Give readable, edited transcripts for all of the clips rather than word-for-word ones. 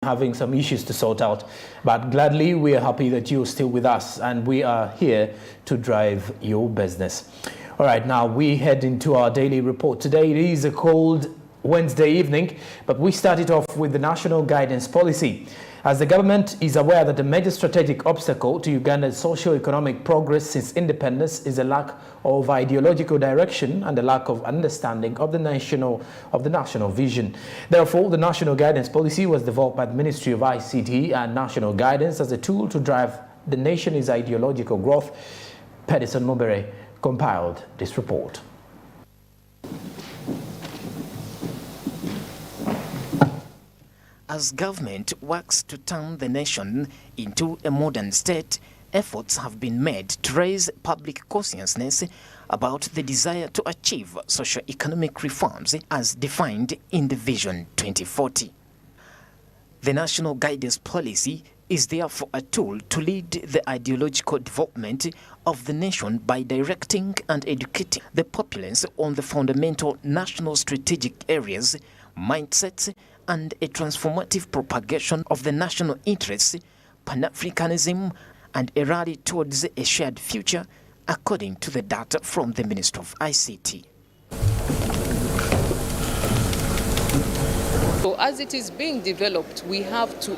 having some issues to sort out, but gladly we are happy that you're still with us and we are here to drive your business. All right, now we head into our daily report today. It is a cold Wednesday evening, but we started off with the National Guidance Policy. As the government is aware that the major strategic obstacle to Uganda's socio-economic progress since independence is a lack of ideological direction and a lack of understanding of the national vision. Therefore, the National Guidance Policy was developed by the Ministry of ICT and National Guidance as a tool to drive the nation's ideological growth. Pedison Mubere compiled this report. As government works to turn the nation into a modern state, efforts have been made to raise public consciousness about the desire to achieve socio-economic reforms as defined in the Vision 2040. The National Guidance Policy is therefore a tool to lead the ideological development of the nation by directing and educating the populace on the fundamental national strategic areas, mindsets, and a transformative propagation of the national interests, Pan-Africanism, and a rally towards a shared future, according to the data from the Ministry of ICT. So as it is being developed, we have to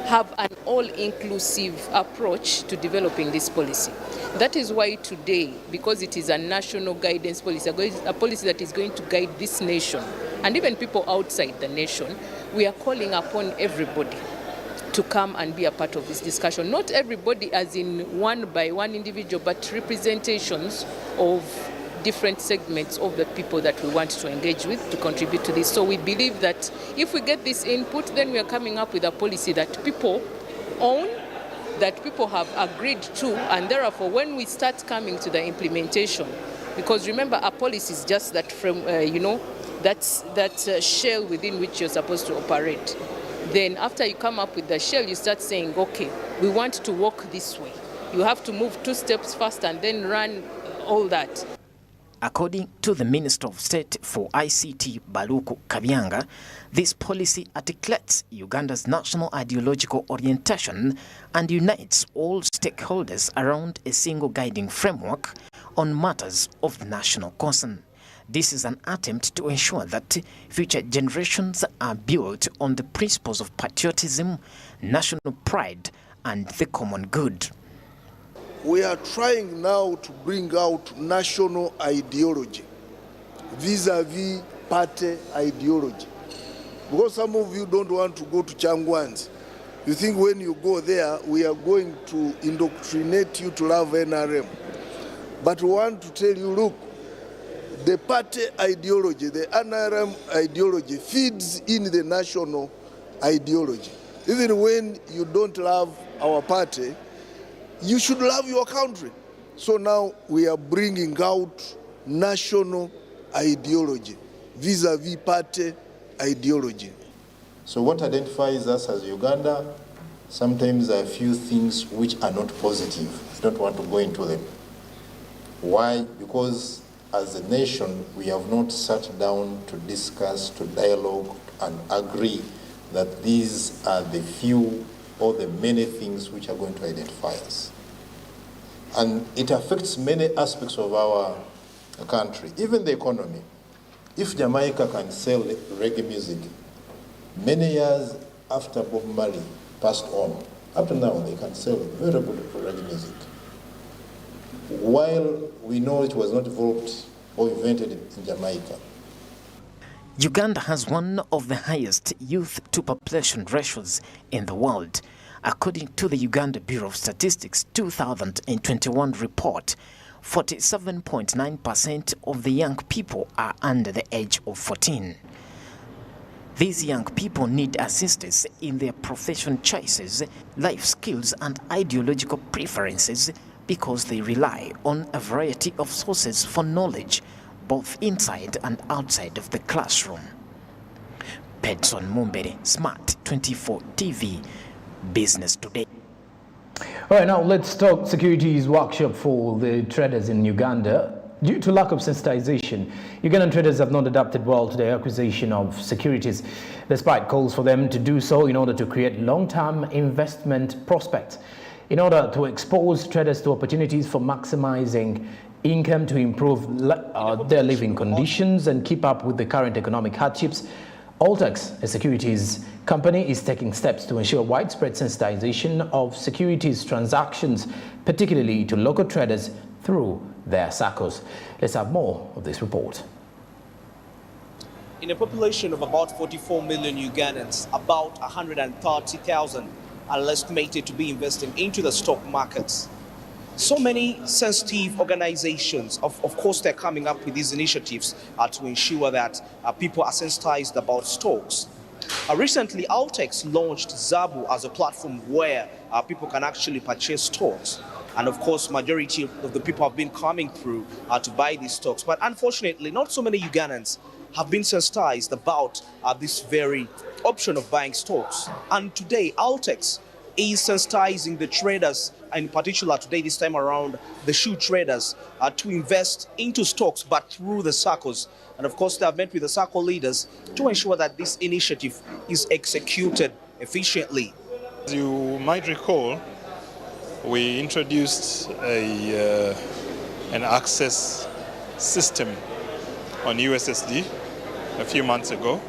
have an all-inclusive approach to developing this policy. That is why today, because it is a national guidance policy, a policy that is going to guide this nation, and even people outside the nation, we are calling upon everybody to come and be a part of this discussion. Not everybody as in one by one individual, but representations of different segments of the people that we want to engage with to contribute to this. So we believe that if we get this input, then we are coming up with a policy that people own, that people have agreed to, and therefore when we start coming to the implementation, because remember, a policy is just that from, that shell within which you're supposed to operate. Then after you come up with the shell, you start saying, okay, we want to walk this way. You have to move 2 steps first and then run all that. According to the Minister of State for ICT, Baluku Kabyanga, this policy articulates Uganda's national ideological orientation and unites all stakeholders around a single guiding framework on matters of the national concern. This is an attempt to ensure that future generations are built on the principles of patriotism, national pride, and the common good. We are trying now to bring out national ideology vis-a-vis party ideology. Because some of you don't want to go to Changwanzi. You think when you go there, we are going to indoctrinate you to love NRM. But we want to tell you, look, the party ideology, the NRM ideology feeds in the national ideology. Even when you don't love our party, you should love your country. So now we are bringing out national ideology vis-a-vis party ideology. So what identifies us as Uganda, sometimes there are a few things which are not positive. I don't want to go into them. Why? Because as a nation, we have not sat down to discuss, to dialogue, and agree that these are the few or the many things which are going to identify us. And it affects many aspects of our country, even the economy. If Jamaica can sell reggae music, many years after Bob Marley passed on, up to now they can sell very good reggae music. While we know it was not developed or invented in Jamaica. Uganda has one of the highest youth-to-population ratios in the world. According to the Uganda Bureau of Statistics 2021 report, 47.9% of the young people are under the age of 14. These young people need assistance in their profession choices, life skills, and ideological preferences because they rely on a variety of sources for knowledge, both inside and outside of the classroom. Pedson Mumbere, Smart 24 TV, Business Today. All right, now let's talk securities workshop for the traders in Uganda. Due to lack of sensitization, Ugandan traders have not adapted well to the acquisition of securities, despite calls for them to do so in order to create long-term investment prospects. In order to expose traders to opportunities for maximizing income to improve their living conditions and keep up with the current economic hardships, Altex, a securities company, is taking steps to ensure widespread sensitization of securities transactions, particularly to local traders through their SACCOs. Let's have more of this report. In a population of about 44 million Ugandans, about 130,000 are estimated to be investing into the stock markets. So many sensitive organizations, of course, they're coming up with these initiatives to ensure that people are sensitized about stocks. Recently, Altex launched Zabu as a platform where people can actually purchase stocks. And of course, majority of the people have been coming through to buy these stocks. But unfortunately, not so many Ugandans have been sensitized about this very option of buying stocks. And today, Altex is sensitizing the traders, in particular today, this time around, the shoe traders, to invest into stocks, but through the SACCOs. And of course, they have met with the SACCO leaders to ensure that this initiative is executed efficiently. As you might recall, we introduced an access system on USSD a few months ago.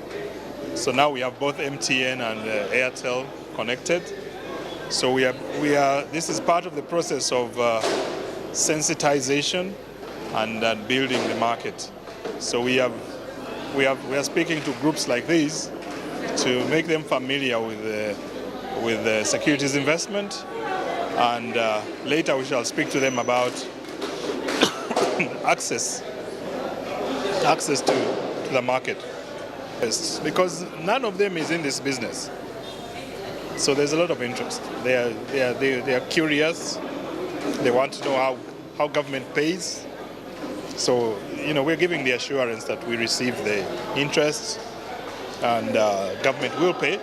So now we have both MTN and Airtel connected. So this is part of the process of sensitization and building the market. So we are speaking to groups like these to make them familiar with securities investment, and later we shall speak to them about access to the market. Yes, because none of them is in this business. So there's a lot of interest. They are curious. They want to know how government pays. So, we're giving the assurance that we receive the interest, and government will pay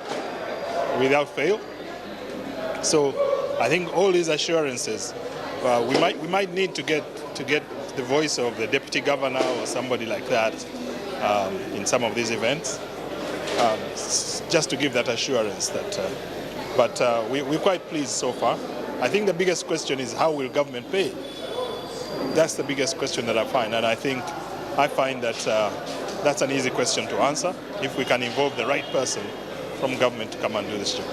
without fail. So I think all these assurances, we might need to get the voice of the deputy governor or somebody like that in some of these events, just to give that assurance that. But we're quite pleased so far. I think the biggest question is, how will government pay? That's the biggest question that I find, and I find that that's an easy question to answer if we can involve the right person from government to come and do this job.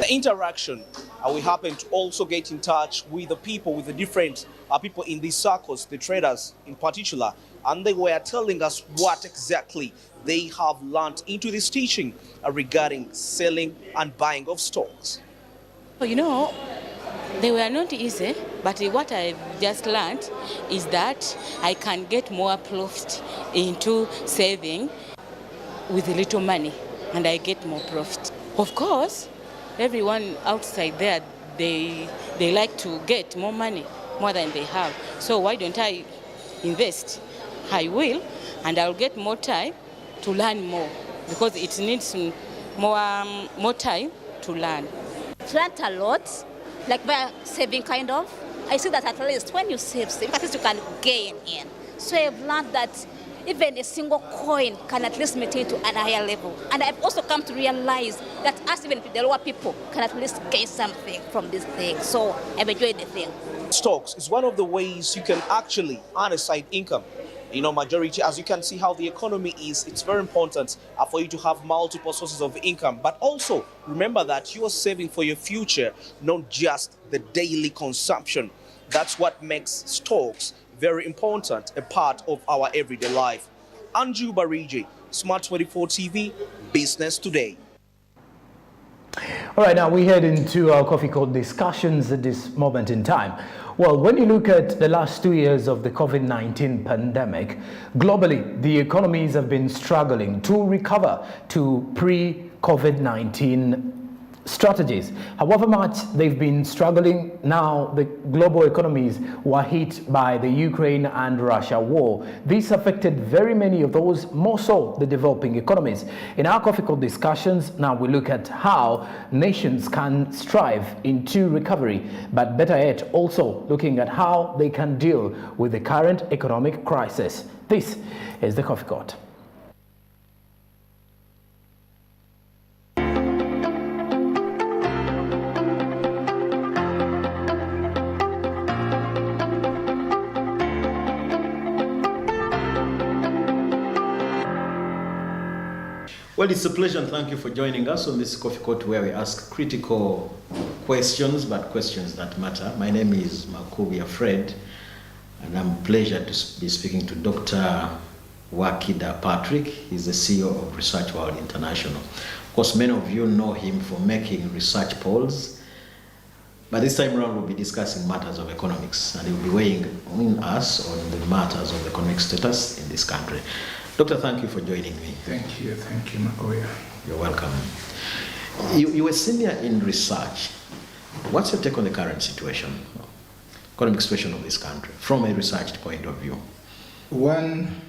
The interaction, we happen to also get in touch with the people, with the different people in these circles, the traders in particular, and they were telling us what exactly they have learned into this teaching regarding selling and buying of stocks. They were not easy, but what I've just learned is that I can get more profit into saving with little money, and I get more profit. Of course, everyone outside there, they like to get more money, more than they have. So why don't I invest? I will, and I'll get more time to learn more, because it needs more time to learn. Learned a lot, like by saving kind of. I see that at least when you save, at least you can gain in. So I've learned that even a single coin can at least maintain to a higher level. And I've also come to realize that us, even the lower people, can at least gain something from this thing. So I've enjoyed the thing. Stocks is one of the ways you can actually earn a side income. Majority, as you can see how the economy is, it's very important for you to have multiple sources of income. But also remember that you are saving for your future, not just the daily consumption. That's what makes stocks very important, a part of our everyday life. Anju Bariji, Smart 24 TV, Business Today. All right, now we head into our coffee call discussions at this moment in time. Well, when you look at the last 2 years of the COVID-19 pandemic, globally, the economies have been struggling to recover to pre-COVID-19 strategies. However much they've been struggling, now the global economies were hit by the Ukraine and Russia war. This affected very many of those, more so the developing economies. In our Coffee Call discussions, now we look at how nations can strive into recovery, but better yet, also looking at how they can deal with the current economic crisis. This is the Coffee Court. Well, it's a pleasure and thank you for joining us on this Coffee Court where we ask critical questions, but questions that matter. My name is Makubia Fred, and I'm pleased to be speaking to Dr. Wakida Patrick. He's the CEO of Research World International. Of course, many of you know him for making research polls, but this time around we'll be discussing matters of economics, and he'll be weighing on us on the matters of economic status in this country. Doctor, thank you for joining me. Thank you, Makoya. You're welcome. You were senior in research. What's your take on the current situation, economic situation of this country, from a research point of view? One,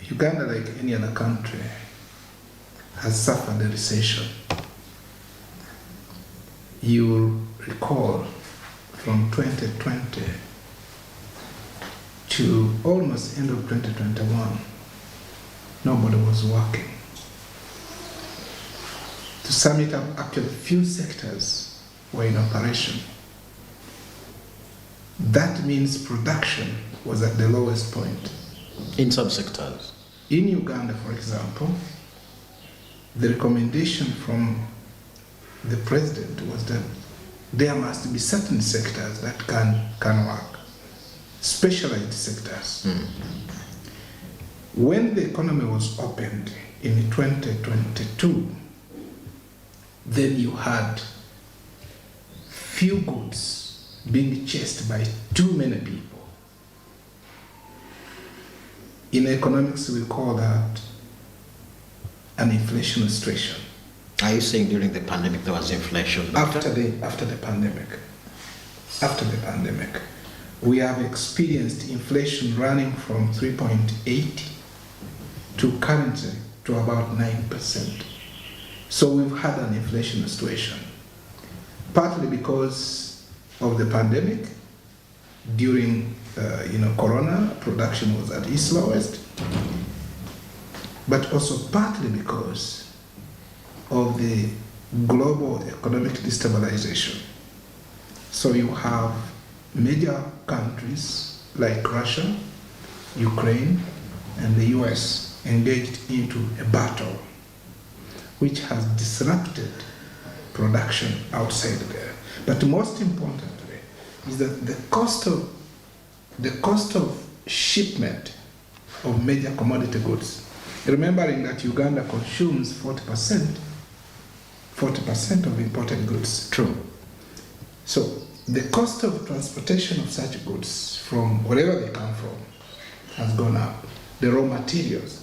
Uganda, like any other country, has suffered a recession. You will recall from 2020 to almost end of 2021, nobody was working. To sum it up, actually few sectors were in operation. That means production was at the lowest point. In some sectors? In Uganda, for example, the recommendation from the president was that there must be certain sectors that can work. Specialized sectors. When the economy was opened in 2022, then you had few goods being chased by too many people. In economics, we call that an inflation situation. Are you saying during the pandemic there was inflation? After the pandemic. We have experienced inflation running from 3.8 to currently to about 9%. So we've had an inflation situation, partly because of the pandemic. During Corona, production was at its lowest, but also partly because of the global economic destabilization. So you have major countries like Russia, Ukraine, and the US engaged into a battle which has disrupted production outside there. But most importantly is that the cost of shipment of major commodity goods, remembering that Uganda consumes 40% of imported goods. True. So the cost of transportation of such goods from wherever they come from has gone up. The raw materials.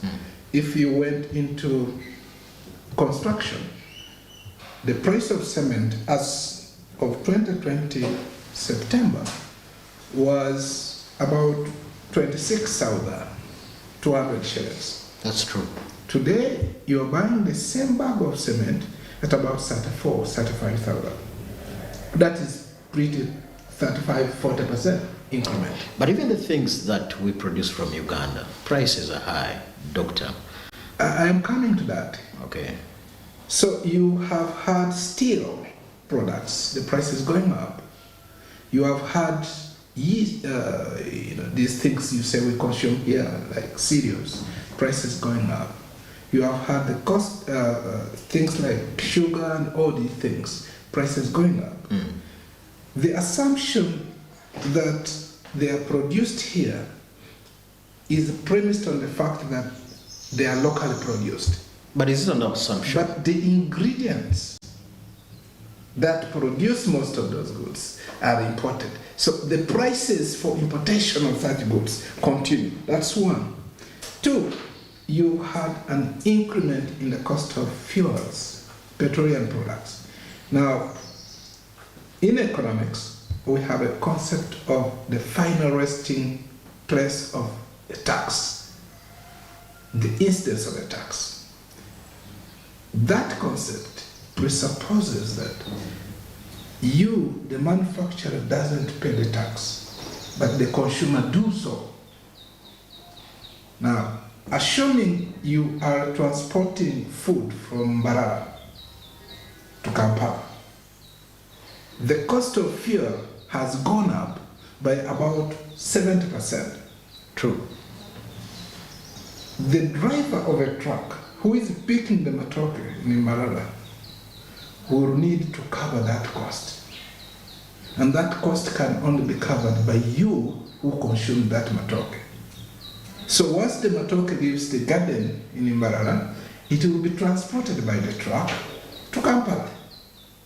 If you went into construction, the price of cement as of 2020 September was about 26,200 shillings. That's true. Today, you're buying the same bag of cement at about 35,000. That is pretty 35-40% increment. But even the things that we produce from Uganda, prices are high, Doctor. I am coming to that. Okay. So you have had steel products, the price is going up. You have had these things you say we consume here, like cereals, prices going up. You have had the cost, things like sugar and all these things, prices going up. The assumption that they are produced here is premised on the fact that they are locally produced. But is it an assumption? But the ingredients that produce most of those goods are imported. So the prices for importation of such goods continue. That's one. Two, you had an increment in the cost of fuels. petroleum products. Now, in economics, we have a concept of the final resting place of a tax, the instance of a tax. That concept presupposes that you, the manufacturer, doesn't pay the tax, but the consumer do so. Now, assuming you are transporting food from Mbarara to Kampala, the cost of fuel has gone up by about 70%. True. The driver of a truck who is picking the matoke in Mbarara will need to cover that cost. And that cost can only be covered by you who consume that matoke. So once the matoke leaves the garden in Mbarara, it will be transported by the truck to Kampala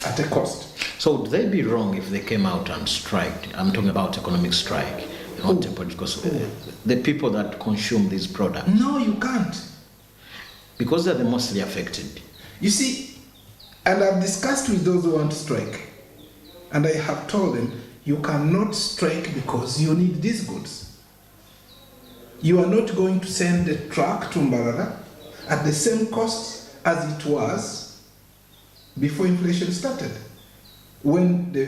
at a cost. So would they be wrong if they came out and striked? I'm talking about economic strike, not political. The people that consume these products. No, you can't. Because they're the mostly affected. You see, and I've discussed with those who want to strike, and I have told them, you cannot strike because you need these goods. You are not going to send the truck to Mbarara at the same cost as it was before inflation started. When the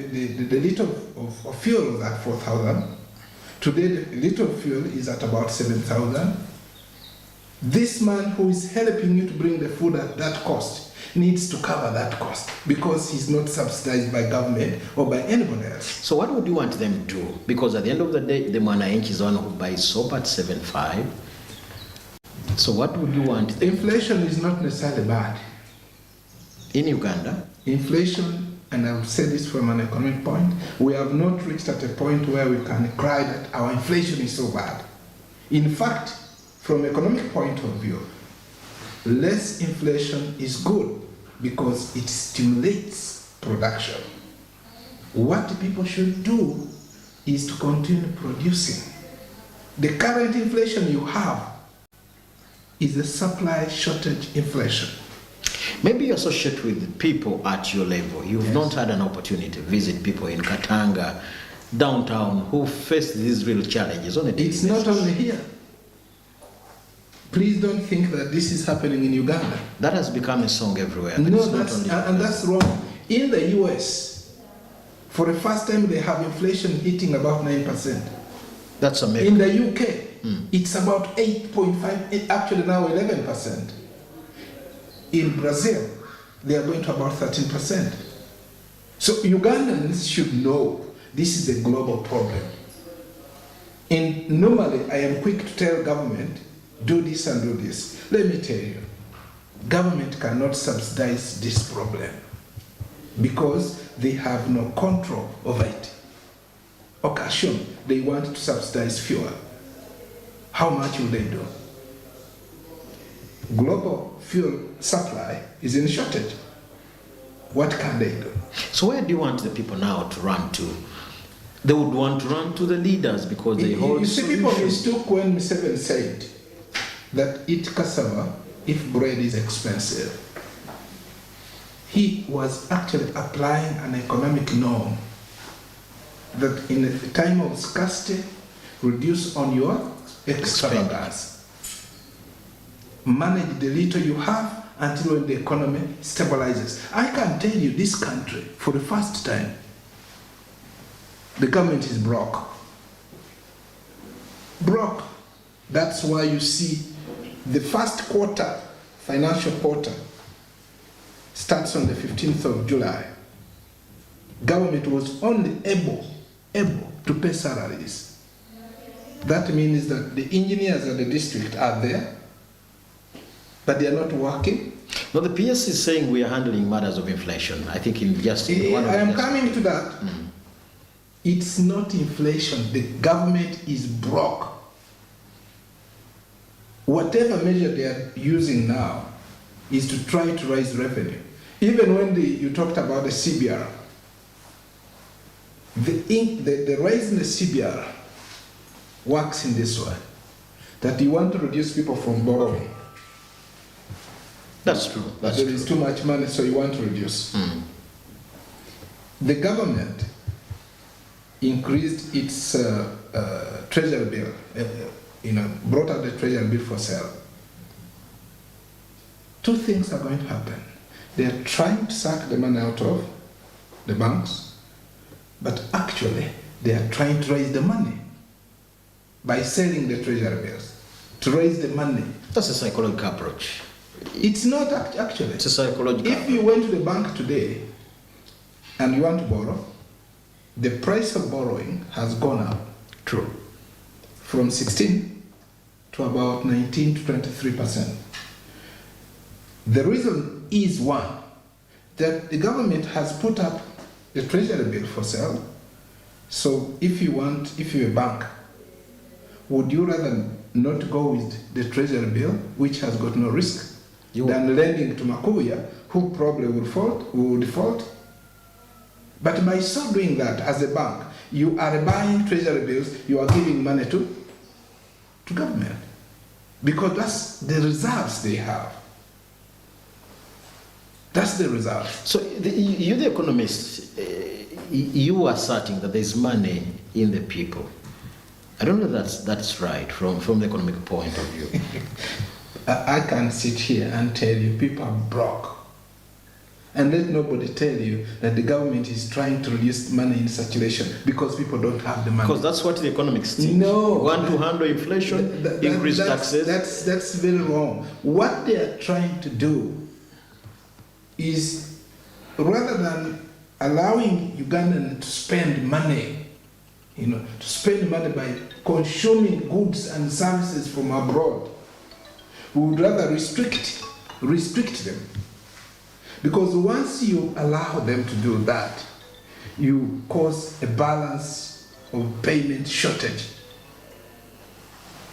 liter of fuel was at 4,000, today the liter of fuel is at about 7,000. This man who is helping you to bring the food at that cost needs to cover that cost because he's not subsidized by government or by anybody else. So what would you want them to do? Because at the end of the day, the Mwananchi is one who buys soap at 7.5. So what would you want them? Inflation is not necessarily bad. In Uganda? Inflation, and I will say this from an economic point, we have not reached at a point where we can cry that our inflation is so bad. In fact, from an economic point of view, less inflation is good because it stimulates production. What people should do is to continue producing. The current inflation you have is a supply shortage inflation. Maybe you associate with people at your level. You've not had an opportunity to visit people in Katanga, downtown, who face these real challenges on a daily basis. It's not only here. Please don't think that this is happening in Uganda. That has become a song everywhere. No, that's wrong. In the US, for the first time, they have inflation hitting about 9%. That's amazing. In the UK, it's about 8.5, actually now 11%. In Brazil, they are going to about 13%. So Ugandans should know this is a global problem. And normally, I am quick to tell government, do this and do this. Let me tell you, government cannot subsidize this problem because they have no control over it. Occasion, they want to subsidize fuel. How much will they do? Global fuel supply is in shortage. What can they do? So where do you want the people now to run to? They would want to run to the leaders because they hold. You see, people mistook when Museveni said that eat cassava if bread is expensive. He was actually applying an economic norm that in a time of scarcity, reduce on your extravagance. Manage the little you have until when the economy stabilizes. I can tell you this country, for the first time, the government is broke. Broke. That's why you see the first quarter, financial quarter, starts on the 15th of July. Government was only able to pay salaries. That means that the engineers at the district are there, but they are not working. No, the PS is saying we are handling matters of inflation. I think in just one of I am coming to that. It's not inflation. The government is broke. Whatever measure they are using now is to try to raise revenue. Even when you talked about the CBR, the rise in the CBR works in this way, that you want to reduce people from borrowing. That's true. That's There is too much money, so you want to reduce. The government increased its treasury bill, brought out the treasury bill for sale. Two things are going to happen. They are trying to suck the money out of the banks, but actually they are trying to raise the money by selling the treasury bills, to raise the money. That's a psychological approach. It's not actually. It's a psychological If you went to the bank today and you want to borrow, the price of borrowing has gone up. True. From 16 to about 19 to 23%. The reason is one, that the government has put up the treasury bill for sale. So if you're a bank, would you rather not go with the treasury bill, which has got no risk, than lending to Makuya, who probably will default? But by so doing that, as a bank, you are buying treasury bills, you are giving money to government, because that's the reserves they have. That's the result. So you, the economist, you are asserting that there's money in the people. I don't know that's right from the economic point of view. I can sit here and tell you people are broke. And let nobody tell you that the government is trying to reduce money in circulation because people don't have the money. Because that's what the economics think. No. You want to handle inflation, increase taxes. That's very wrong. What they are trying to do is, rather than allowing Ugandans to spend money, to spend money by consuming goods and services from abroad, we would rather restrict them. Because once you allow them to do that, you cause a balance of payment shortage.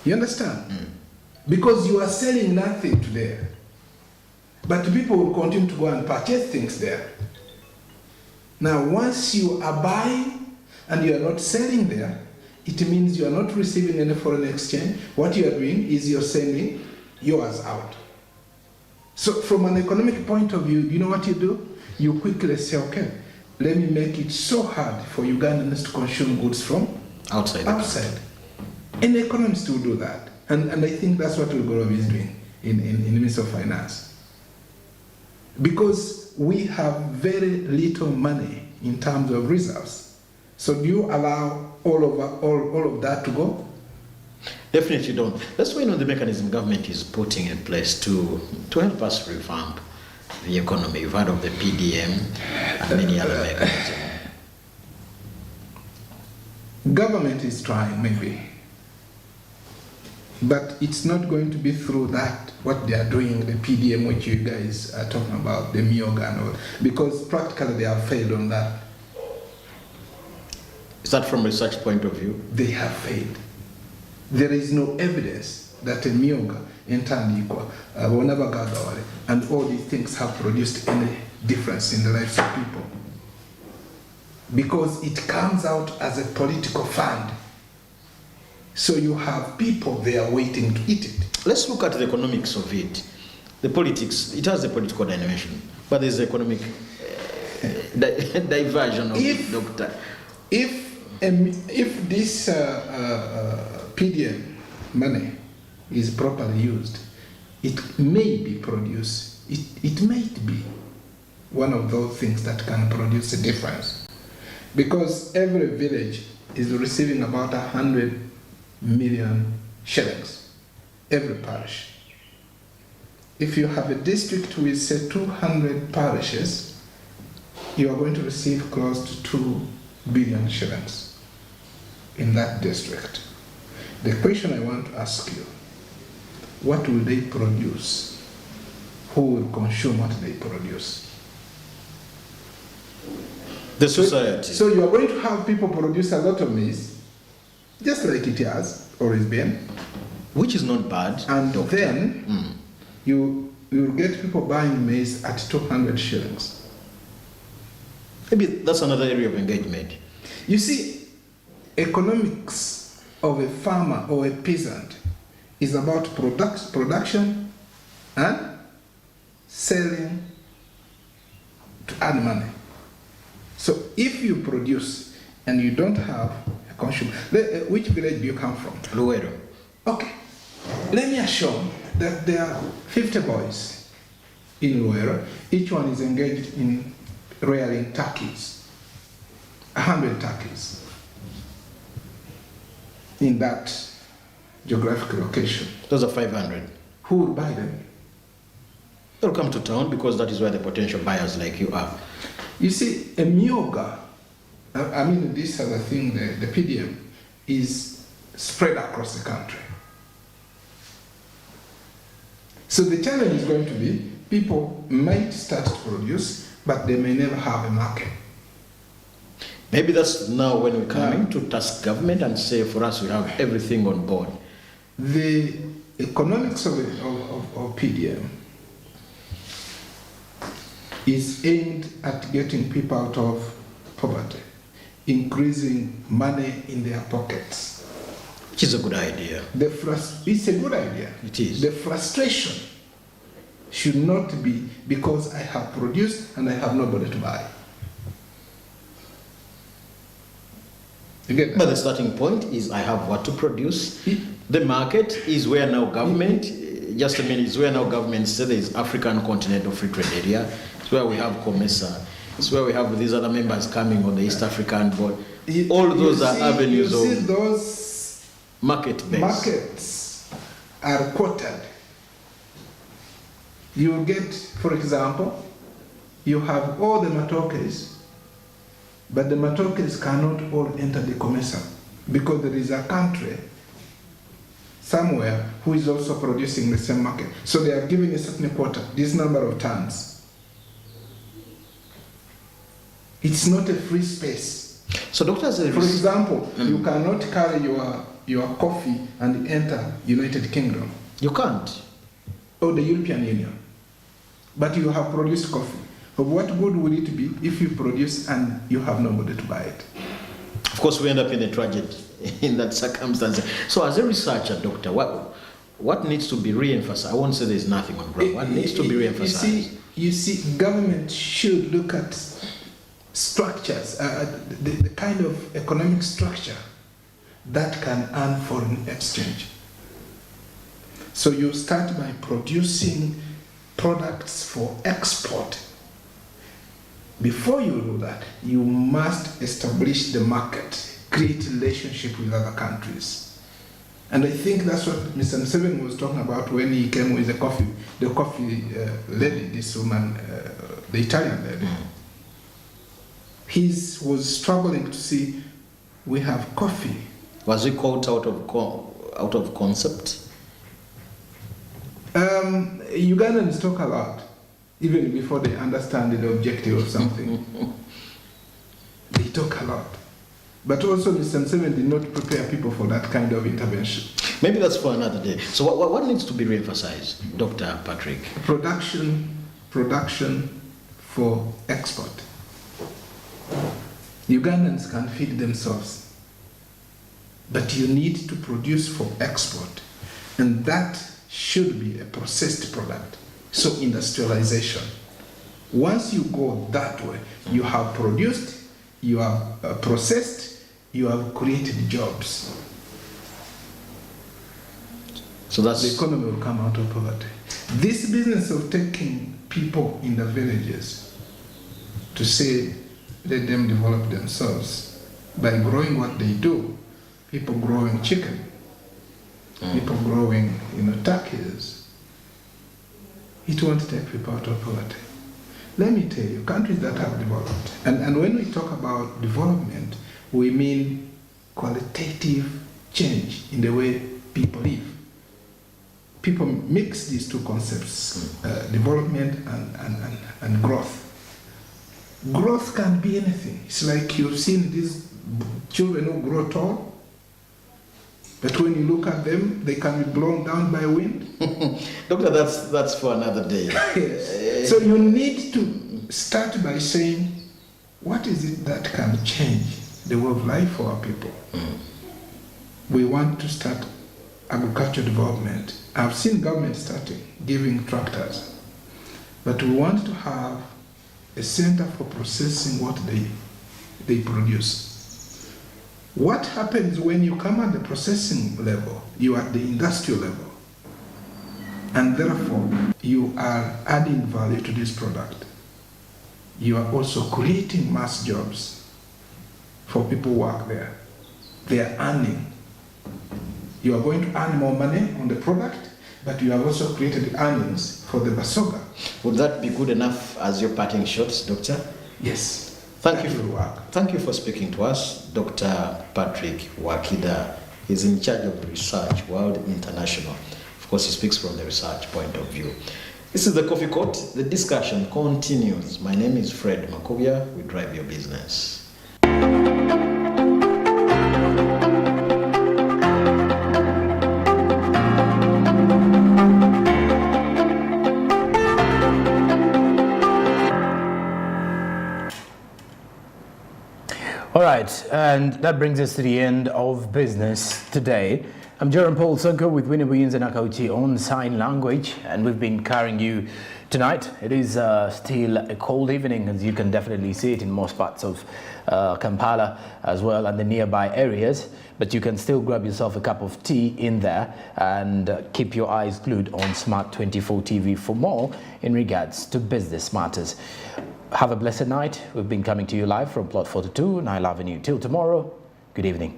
You understand? Because you are selling nothing to there. But people will continue to go and purchase things there. Now, once you are buying and you are not selling there, it means you are not receiving any foreign exchange. What you are doing is you're sending yours out. So from an economic point of view, you know what you do? You quickly say, okay, let me make it so hard for Ugandans to consume goods from outside. And the economists will do that. And I think that's what Ulugorov is doing in the Ministry of Finance. Because we have very little money in terms of reserves. So do you allow all of that to go? Definitely don't. That's why the mechanism government is putting in place to help us revamp the economy. You've heard of the PDM and many other mechanisms. Government is trying, maybe. But it's not going to be through that, what they are doing, the PDM, which you guys are talking about, the MIOGA and all, because practically they have failed on that. Is that from a research point of view? They have failed. There is no evidence that a MIOGA, Intandikwa, Wanabagagawale, and all these things have produced any difference in the lives of people. Because it comes out as a political fund. So you have people there waiting to eat it. Let's look at the economics of it. The politics, it has a political dimension, but there's economic diversion of it, Doctor. If this PDM money is properly used, it may be produced, it might be one of those things that can produce a difference. Because every village is receiving about 100 million shillings, every parish. If you have a district with, say, 200 parishes, you are going to receive close to 2 billion shillings in that district. The question I want to ask you, what will they produce? Who will consume what they produce? The society. So you are going to have people produce a lot of maize, just like it has always been. Which is not bad. And then you will get people buying maize at 200 shillings. Maybe that's another area of engagement. You see, economics of a farmer or a peasant is about production and selling to earn money. So if you produce and you don't have a consumer, which village do you come from? Luero. Okay, let me assure you that there are 50 boys in Luero. Each one is engaged in rearing turkeys, 100 turkeys in that geographic location. Those are 500. Who will buy them? They'll come to town because that is where the potential buyers like you are. You see, a myoga, I mean, this other thing, the PDM, is spread across the country. So the challenge is going to be, people might start to produce, but they may never have a market. Maybe that's now when we come in to task government and say, for us, we have everything on board. The economics of PDM is aimed at getting people out of poverty, increasing money in their pockets. Which is a good idea. It's a good idea. It is. The frustration should not be because I have produced and I have nobody to buy. You get that? But the starting point is I have what to produce. The market is where now government, just a minute, is where now government says there is African Continental Free Trade Area. It's where we have COMESA. It's where we have these other members coming on the East African board. All those are avenues of those market-based. Markets are quoted. You will get, for example, you have all the matokes, but the matokes cannot all enter the COMESA because there is a country somewhere who is also producing the same market. So they are giving a certain quota, this number of tons. It's not a free space. So doctors, for example, you cannot carry your coffee and enter United Kingdom. You can't. Or the European Union. But you have produced coffee. But what good would it be if you produce and you have nobody to buy it? Of course, we end up in a tragedy in that circumstance. So as a researcher, doctor, what needs to be re-emphasized? I won't say there's nothing on ground. What needs to be re-emphasized? You see, government should look at structures, the kind of economic structure that can earn foreign exchange. So you start by producing products for export. Before you do that, you must establish the market, create relationship with other countries. And I think that's what Mr. Museveni was talking about when he came with the coffee lady, this woman, the Italian lady. He was struggling to see, we have coffee. Was he caught out of concept? Ugandans talk a lot, even before they understand the objective of something. They talk a lot. But also Mr. Museveni did not prepare people for that kind of intervention. Maybe that's for another day. So what needs to be re-emphasized, Dr. Patrick? Production for export. Ugandans can feed themselves, but you need to produce for export, and that should be a processed product. So industrialization. Once you go that way, you have produced, you have processed, you have created jobs. So that's the economy will come out of poverty. This business of taking people in the villages to say, let them develop themselves by growing what they do, people growing chicken, people growing, turkeys, it won't take people out of poverty. Let me tell you, countries that have developed, and when we talk about development, we mean qualitative change in the way people live. People mix these two concepts, development and growth. Growth can be anything. It's like you've seen these children who grow tall, but when you look at them, they can be blown down by wind. Doctor, that's for another day. Yes. So you need to start by saying, what is it that can change the way of life for our people? We want to start agricultural development. I've seen government starting giving tractors. but we want to have a center for processing what they produce. What happens when you come at the processing level? You are at the industrial level, and therefore you are adding value to this product. You are also creating mass jobs for people who work there. They are earning. You are going to earn more money on the product, but you have also created earnings for the Basoga. Would that be good enough as your parting shots, Doctor? Yes. Thank you for speaking to us, Dr. Patrick Wakida. He's in charge of research, World International. Of course, he speaks from the research point of view. This is the Coffee Court. The discussion continues. My name is Fred Makubia. We drive your business. All right, and that brings us to the end of business today. I'm Jerome Paul Sonko with Winnie Williams and Akauchi on sign language, and we've been carrying you tonight. It is still a cold evening, as you can definitely see it in most parts of Kampala as well and the nearby areas, but you can still grab yourself a cup of tea in there and keep your eyes glued on Smart 24 TV for more in regards to business matters. Have a blessed night. We've been coming to you live from Plot 42, Nile Avenue. Till tomorrow, good evening.